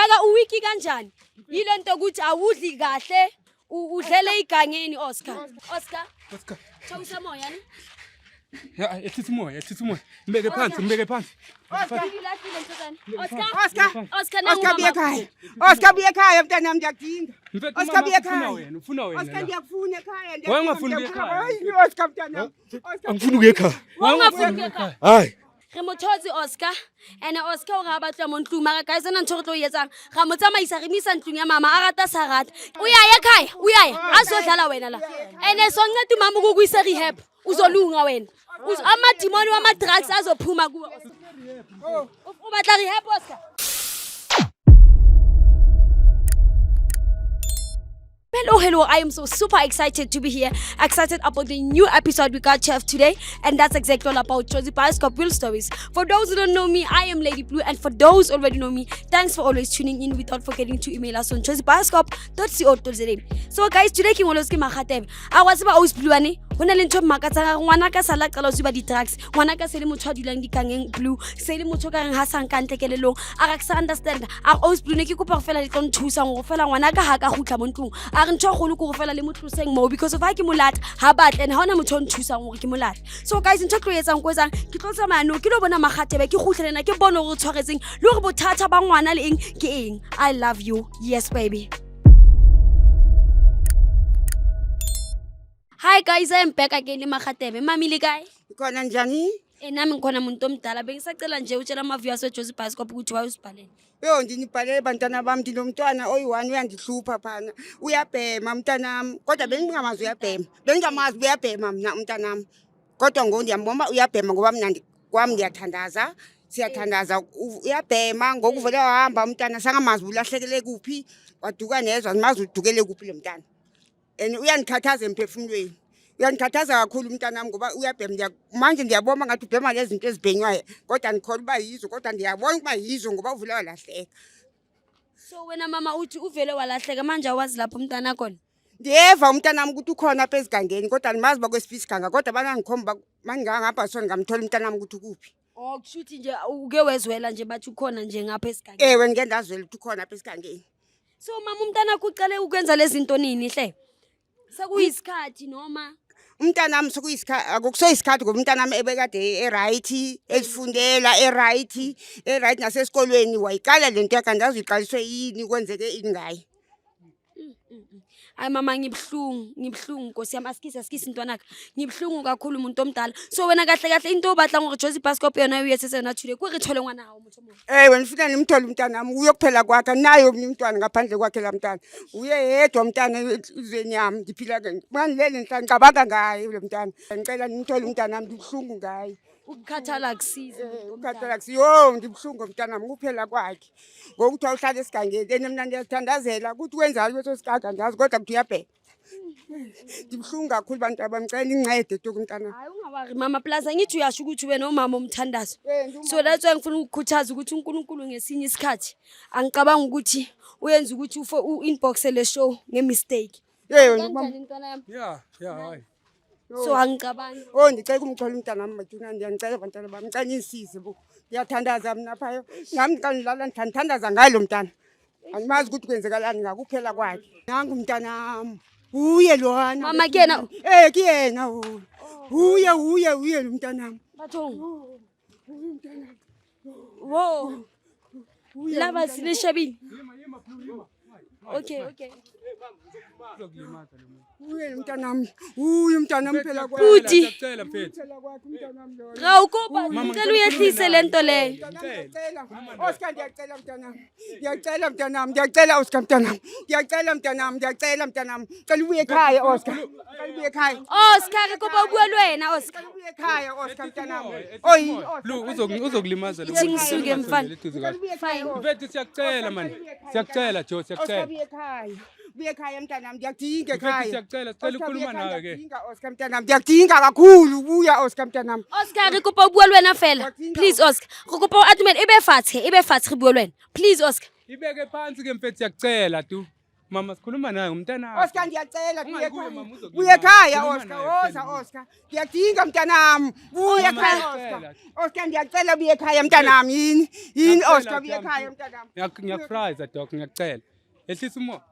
Kaka uwiki kanjani? Yile nto ukuthi awudli kahle udlele igangeni Oscar. Oscar. Chawusa moya ni? Ya, ethi moya. Mbeke phansi. Oscar buye ekhaya mntanami ngiyadinga. Oscar buye ekhaya. Ufuna wena. Oscar ngiyakufuna ekhaya. Wangafuni ukuya ekhaya. Hayi Oscar mntanami. Angifuni ukuya ekhaya. Wangafuni ekhaya. Hayi. Re mothozi Oscar ene Oscar o ga batla mo ntlung mara guys ana ntho re tlo yetsang ga mo tsamaisa re misa ntlung ya mama a rata sa rata o ya ekhaya azodlala wena la ene sonqeda mama ukuyisa rehab uzolunga wena amadimoni wama drugs azophuma kuwe o batla rehab Oscar. Hello, I am so super excited to be here. Excited about the new episode we got Chef today. And that's exactly all about Josie Bioscope Real Stories. For those who don't know me, I am Lady Blue. And for those who already know me, thanks for always tuning in without forgetting to email us on josiebioscope.co.za. So guys, today King Woloski Makhatebe. I was about always blue ane. Hona le ntho makatsa ngwana ka sala qala o di drugs. Ngwana ka sele motho a dulang dikangeng blue. Sele motho ka reng ha sang ka ntle kelelong. A ga se understand. A always blue ne ke kopa fela le tlo nthusa go fela ngwana ka ha ka gutla mo ntlong. A re ntho golo go fela le motho seng mo because of ha ke molata ha batla and ha ona motho nthusa gore ke molata. So guys, ntho tlo etsang go etsang ke tlo tsamaya no ke lo bona Makhatebe ke gutlelena ke bone gore tshwaretseng le gore bothata ba ngwana le eng ke eng. I love you. Yes baby. Hi guys, I am back again le Makhatebe. Mami le kae? Khona njani? Nami ngikhona umuntu omdala bengisacela nje utshela amaviyo aso Josie Bioscope ukuthi wayusibhalela. Yo ndinibhalele bantwana bami ndinomntwana oyi1 uyandihlupha phana. Uyabhema mntanami. Kodwa bengingamazi uyabhema. Bengingamazi uyabhema mina mntanami. Kodwa ngo ndiyambona uyabhema ngoba mina kwami ngiyathandaza. Siyathandaza uyabhema ngokuvela wahamba umntana sangamazi ulahlekele kuphi. Waduka nezwa mazi udukele kuphi lo mntana. Uyanikhathaza emphefumulweni. Uyanikhathaza kakhulu umntanami ngoba uyabhema manje ndiyabona ngathi ubhema lezi zinto ezibhenywayo kodwa nikhola uba yizo kodwa ndiyabona uba yizo ngoba uvule walahleka. So wena mama uthi uvele walahleka manje awazi lapho umntana khona? Ndiyeva umntanami ukuthi ukhona apha ezigangeni kodwa alimazi bakwesiphi isiganga kodwa banangikhomba mangangapha sona ngamthola umntanami ukuthi ukuphi. Oh kushuthi nje uke wezwela nje bathi ukhona nje ngapha esigangeni. Ewe ngeke ndazwela ukuthi ukhona apha esigangeni. So mama umntana kucale ukwenza lezi zinto nini hle? Sekuyisikhathi noma umntanami sokuyisikhathi akukusoyisikhathi ngoba umntanami ebekade right ezifundela right nasesikolweni wayiqala lento yakhe andazi uyiqaliswe yini kwenzeke ini ngaye. Ay mama ngibhlungu Nkosi yami asikisi intwanaka ngibhlungu kakhulu umuntu omdala. So wena kahle into obatla ngo Josie Bioscope yona uyesesena today ku re thole ngwana hawo motho mo. Wena ufuna nimthole umntanami uyokuphela kwakhe nayo umntwana ngaphandle kwakhe la mntana. Uye yedwa umntana ezweni yami ngiphila ke. Manilele nhlanhla ngicabanga ngaye lo mntana. Ngicela nimthole umntanami ngibhlungu ngaye. Ukukhathala kusiza ukukhathala kusiyo ngibhlungu umntanami kuphela kwakhe. Ngokuthi awuhlala esigangeni enemnandi yathandazela ukuthi wenzalo leso siganga ngazi kodwa kuthi uyabheka. Ngibhlungu kakhulu bantu abamcela incede to umntana. Hayi ungawari mama plaza ngithi uyasho ukuthi wena umama umthandazo. So that's why ngifuna ukukhuthaza ukuthi uNkulunkulu ngesinye isikhathi angicabanga ukuthi uyenza ukuthi inbox le show ngemistake. Yeah, hayi. So angicabangi. Ndicela kumthola umntanami mathuna ndiyacela abantwana bami ngicela insisi bo. Ngiyathandaza mina phayo. Ngami ngidlala ngithandaza ngalo mntana. Angimazi ukuthi kwenzekalani ngakuphela kwakhe. Nangu umntanami. Uye lwana. Mama kena. Kuyena uye lo mntanami. Bathong. Wo. Lava sineshabini. Okay. Uye umntanami phela kwakhe. Futhi. Ngicela mfethu. Rawukoba ngicela uyehlise lento leyo. Oscar ndiyacela mntanami. Ndiyacela Oscar mntanami. Ndiyacela mntanami. Cela ubuye ekhaya Oscar. Oscar kuba ubuye wena Oscar. Ubuye ekhaya Oscar mntanami. Lu uzokulimaza lo. Ngisuke mfana. Fine. Mfethu siyacela man. Siyacela Jo, siyacela. Buye ekhaya mntanami ngiyadinga ekhaya. Siyacela sicela ukukhuluma nawe ke. Oscar mntanami ngiyadinga kakhulu buya Oscar mntanami. Oscar kuba ubuye wena fela. Please Oscar. Kuba admin ibe fatshe re buye wena. Please Oscar. Ibeke phansi ke mfethu siyacela tu. Mama sikhuluma naye umntana. Oscar ngiyacela buye Ungayikuye, mama, ekhaya. uzokulima. Buye ekhaya Khuluma Oscar, naye, woza phela. Oscar. Ngiyadinga mntanami. Buye Mama, ekhaya ngiyacela. Oscar. Oscar ngiyacela buye ekhaya mntanami yini? Yini Ngiyacela, Oscar buye ekhaya mntanami. Ngiyakufriza doc ngiyacela. Ehlisa umoya.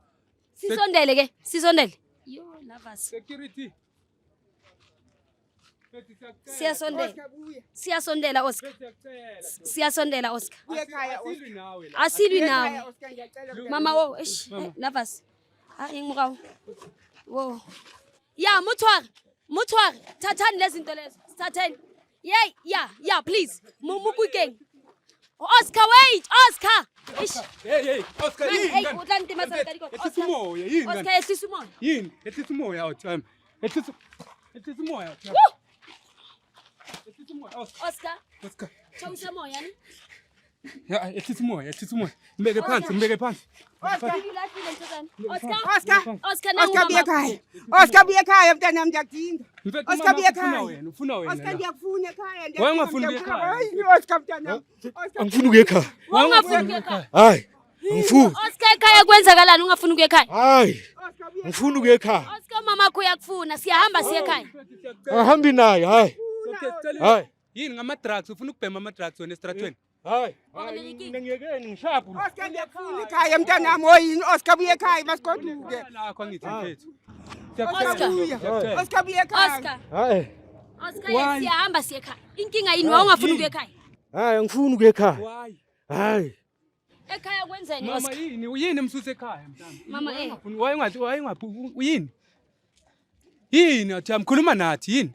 Sisondele ke, sisondele. Yo, lovers. Security. Fethi siyacela. Siyasondela. Oscar buye. Siyasondela Oscar. Fethi siyacela. Siyasondela Oscar. Buye ekhaya Oscar. Asilwi nawe la. Asilwi Buye ekhaya nawe. Oscar ngiyacela. mntanami. Mama wo, eish, lovers. Hayi ngimrawo. Wo. Ya, muthware. Thathani lezi zinto lezo. Thathani. Yeah, please. Mubukeng. Oscar, wait, Oscar. Eish. Hey, Oscar Hey, yini? utlantima sangadiko. Ehlisa umoya yini? Oscar, ehlisa umoya. Yini? Ehlisa umoya awuthami. Ehlisa umoya awuthami. Woo! Ehlisa umoya Oscar. Oscar, chawusa moya ni. Ya, ehlisa umoya. Mbeke phansi. Oscar. Ilahlile ntozana. Oscar. Oscar Oscar buye ekhaya. Oscar buye ekhaya mntanami ngiyadinga. Mfethu Oscar buye ufuna ekhaya. wena, ufuna wena. Oscar la. ngiyakufuna ekhaya. Why ungafuni ukuya ekhaya? Hayi Oscar mntanami. Oscar. Angifuni ukuya ekhaya. Ungafuni ukuya ekhaya. Hayi. Angifuni. Oscar ekhaya kwenzakalani ungafuni ukuya ekhaya? Hayi. Oscar buye Angifuni ukuya ekhaya. Oscar mama yakho uyakufuna. Siyahamba siye ekhaya. Ahambi naye. Hayi. Hayi. Yini ngama-drugs ufuna ukubhema ama-drugs wena esitratweni? Hayi. Okunenkinga. Mina ngiyekeni ngishaphu. Oscar ngiyakufuna ekhaya mntanami oyini Oscar buye ekhaya masigoduke. Lakho angithi mfethu. Oscar. Oscar buye ekhaya. Oscar. Hayi. Oscar siyahamba siye ekhaya. Inkinga yini ungafuni ukuya ekhaya? Hayi angifuni ukuya ekhaya. Why? Hayi. Ekhaya kwenzeni Mama Oscar? yini msuse ekhaya mntana? Mama Wayengaphi yini athi amkhuluma nathi yini?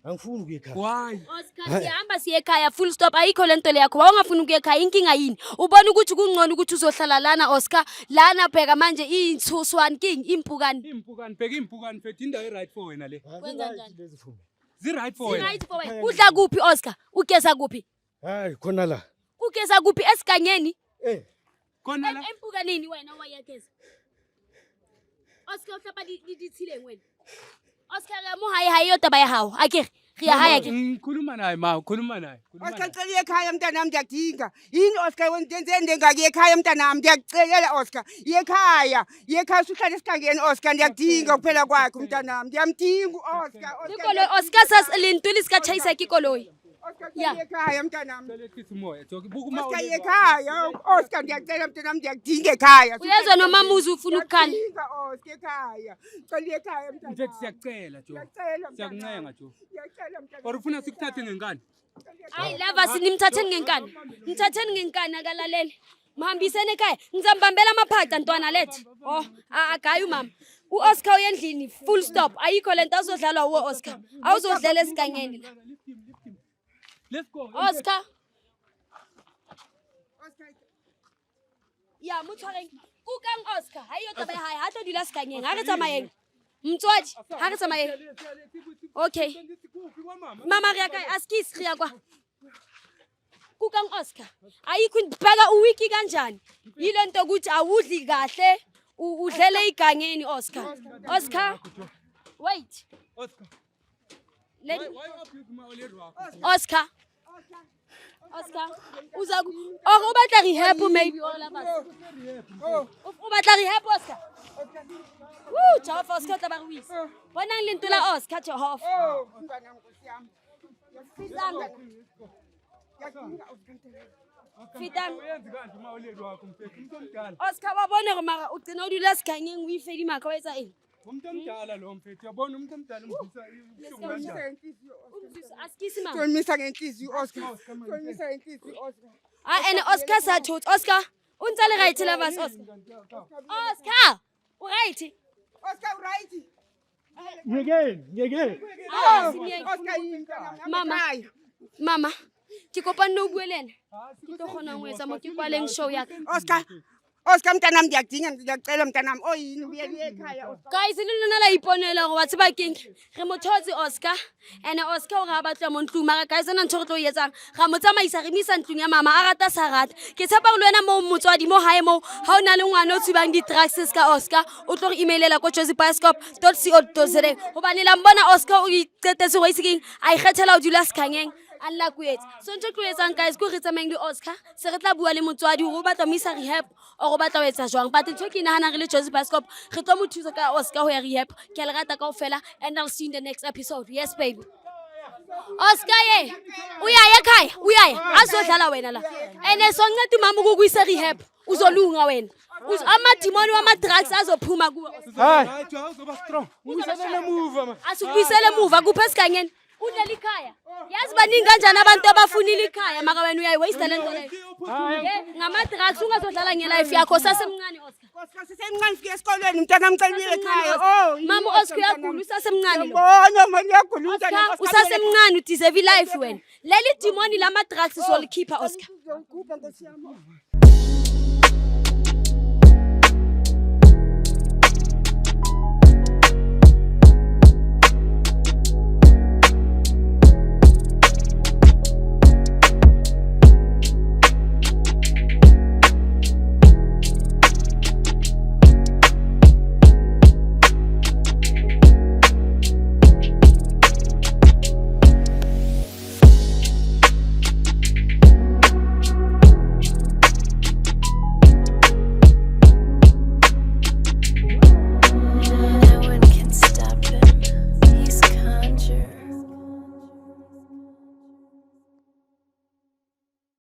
Angifuni ukuya ekhaya. Why? Oscar siyahamba siye ekhaya full stop ayikho lento le yakho. Wawungafuni ukuya ekhaya inkinga yini? Ubona ukuthi kungcono ukuthi uzohlala lana Oscar. Lana bheka manje inthuswane king impukani. Impukani bheka impukani mfethu indawo right for wena le. Kwenza njani? Lezi fume. Zi-right for wena. Right for wena. Udla kuphi Oscar? Ugeza kuphi? Hayi khona la. Ugeza kuphi esigangeni? Khona la. Empukanini wena owayegeza. Oscar uhlapa lithile wena. Oscar la mo hayi yodaba yahawo. Akere. Riya haya ke. Ngikhuluma naye ma, ukhuluma naye. Oscar ngicela ekhaya mntanami ngiyadinga. Yini Oscar wenzeni engaki ekhaya mntanami ngiyakucelela Oscar. Yekhaya usuhlala esigangeni Oscar ngiyadinga kuphela kwakhe mntanami. Ngiyamdinga Oscar. Ikolo Oscar sasilintuli sika chayisa kikoloyi. Oscar Yeah. ekhaya mntanami. Cela ehlisa umoya. Buka uma Oscar ekhaya. Oscar ngiyacela mntanami ngiyadinga ekhaya. Uyezwa noma muzi ufuna ukukhala. Ngiyadinga Oscar ekhaya. Ngicela ekhaya mntanami. mfethu siyacela jo. Ngiyacela mntanami. Siyakuncenga jo. Ngiyacela mntanami. Or ufuna sikuthathe ngenkani? Hayi lava sinimthatheni ngenkani. Mthatheni ngenkani akalalele. Mhambiseni ekhaya. Ngizambambela amaphaka ntwana lethe. Oh, agayi umama. UOscar uyendlini full stop. Ayikho lento azodlalwa uOscar. Awuzodlela esigangeni la. Let's go. Oscar. Ya muthware ukang Oscar. Hayi yodaba hayi hato dula esigangeni. Ha re tsamayeng. Mtswadi, ha re tsamayeng. Okay. Mama re ya kae? Askis re ya kwa. Kukang Oscar. Ayikho bheka uwiki kanjani? Yilento ukuthi awudli kahle, udlele igangeni Oscar. Oscar. Wait. Oscar. Let Why abuse my old lady wakho? Oscar. Oscar. Uza o batla rehab maybe all of us. O batla rehab Oscar. Woo, Jeff Oscar tla ba re wisa. Bona lento la Oscar Jeff. Oh, mntanami kusiyami. Fitang. Fitang. Uyenza kanti uma old lady wakho mfethu umuntu omdala. Oscar wabona gore mara ugcina udula esigangeni uyifeli makho wenza ini? Umuntu omdala lo mfethu uyabona umuntu omdala umvisa ibuhlungu kanjani? Askisi mama. Ngiyimisa ngenhliziyo Oscar. Ngiyimisa ngenhliziyo Oscar. And Oscar sathutha. Oscar. Unsale right lovers Oscar. Oscar. Right. Oscar right. Ngiyekeni. Ah, sinye. Oscar yini Mama. Mama. Ke kopa no bue le ena. Ke tlo gona go etsa mo ke kwaleng show ya ka. Oscar mntanami ngiyacela mntanami oyini uyeli ekhaya Oscar. Guys, le lona la iponela go batse ba keng. Re mothotse Oscar. And Oscar o ga batla mo ntlung mara guys ana ntho re tlo yetsang. Ga mo tsamaisa re misa ntlung ya mama a rata sa rata. Ke tshepa go le wena mo motswadi mo hae mo ha ona le ngwana o tsibang di drugs ka Oscar. O tlo re emailela ko josepascop.co.za. Hobane la mbona Oscar o iqetetse go iseng a ikgethela o dula skangeng. Allah ko etsa so ntse tlo etsang guys ko re tsamayeng le Oscar se re tla bua le motswadi go batla mo isa rehab o go batla o etsa jwang but ntse ke nahana re le Jozi Bascop re tlo mo thusa ka Oscar ho ya rehab ke a le rata kaofela and I'll see you in the next episode yes baby Oscar ye uyaya ekhaya uyaya azodlala wena la ene sonceda mama ukukuyisa rehab uzolunga wena amadimoni wama-drugs azophuma kuwe hayi Uzoba strong. ungiselele emuva ma asukubuyisele emuva kuphi esigangeni kuleli khaya yazi baningi kanjani abantu abafunile ikhaya maka wena uyayiwaste le nto leyo ngama-drugs ungazodlala ngelife yakho sasemncane Oscar Oscar sisemncane fika esikolweni mntana amcelile ekhaya oh mama Oscar uyagula usasemncane lo bona manje uyagula umntana Oscar usasemncane udeserve ilife wena leli dimoni lama-drugs zolikhipha Oscar uzoyikhupha nkosi yami